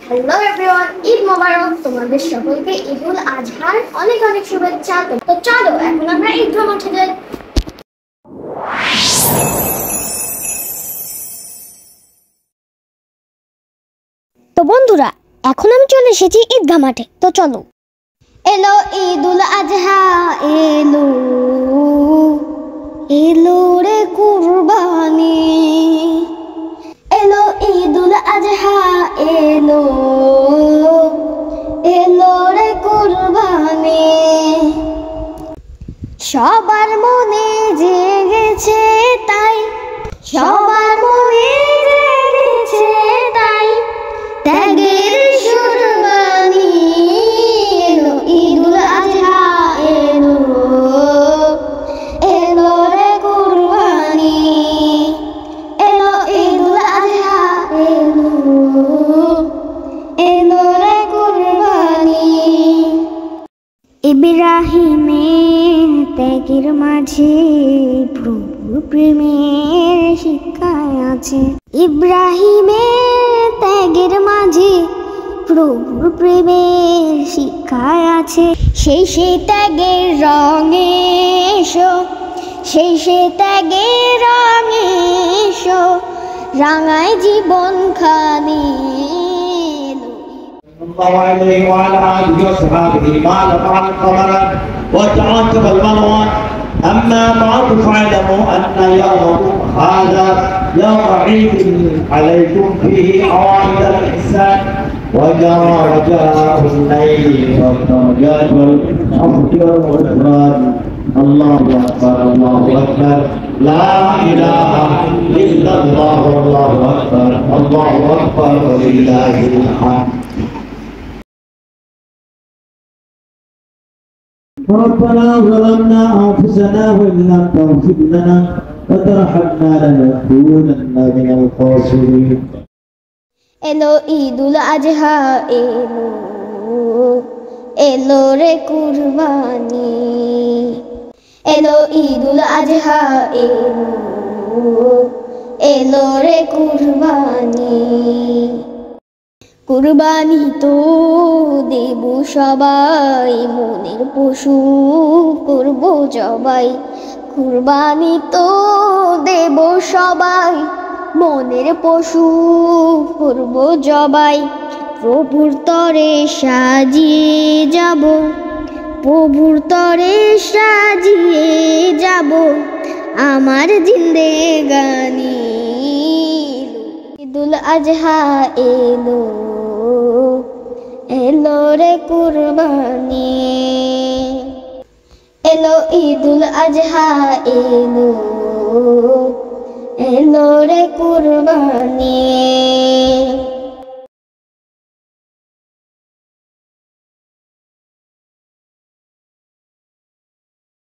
Hello everyone, Eid মোবারক। তোমাদের সকলকে ঈদুল আজহার অনেক অনেক শুভেচ্ছা। তো চলো এখন আমরা ঈদগাহ মাঠে যাই। তো বন্ধুরা, এখন আমি চলে এসেছি ঈদগাহ মাঠে। তো চলো। এলো ঈদুল আজহা, এলো এলো রে কুরবানি, এলো ঈদুল আজহা, এলো এলো রে কুরবানি। সবার মনে জেগেছে তাই, সবার মনে জেগেছে তাই, ত্যাগের কুরবানি। এলো ঈদুল আজহা, এলো এলো রে কুরবানি, এলো ঈদুল আজহা, এলো এলো রে কুরবানি। ইব্রাহিমের ত্যাগের মাঝে প্রভুর প্রেমের শিক্ষায় আছে। ইব্রাহিমের ত্যাগের মাঝে প্রভুর প্রেমের শিক্ষায় আছে। সেই ত্যাগের রঙে এসো, সেই ত্যাগের রঙে এসো, রাঙায় জীবন খানি। الله عليه وعلى آله وصحبه ما نفع القمر وتعاقب المروان. أما بعد فاعلموا أن يومكم هذا يوم عيد عليكم فيه عوائد الإحسان وجرى رجاء الليل والدرجات والحمد والغفران. الله أكبر الله أكبر لا إله إلا الله والله أكبر الله أكبر ولله الحمد. ربنا ظلمنا أنفسنا وإن لم تغفر لنا وترحمنا لنكونن من الخاسرين. এলো ঈদুল আজহা, এলো এলো রে কুরবানি, এলো ঈদুল আজহা, এলো এলো রে কুরবানি। কুরবানি তো দেব সবাই, মনের পশু করব জবাই। কুরবানি তো দেব সবাই, মনের পশু করব জবাই। প্রভুর তরে সাজিয়ে যাব, প্রভুর তরে সাজিয়ে যাব আমার জিন্দেগানি। ঈদুল আজহা, এলো এলো রে কুরবানি, এলো ঈদুল আজহা, এলো এলো রে কুরবানি।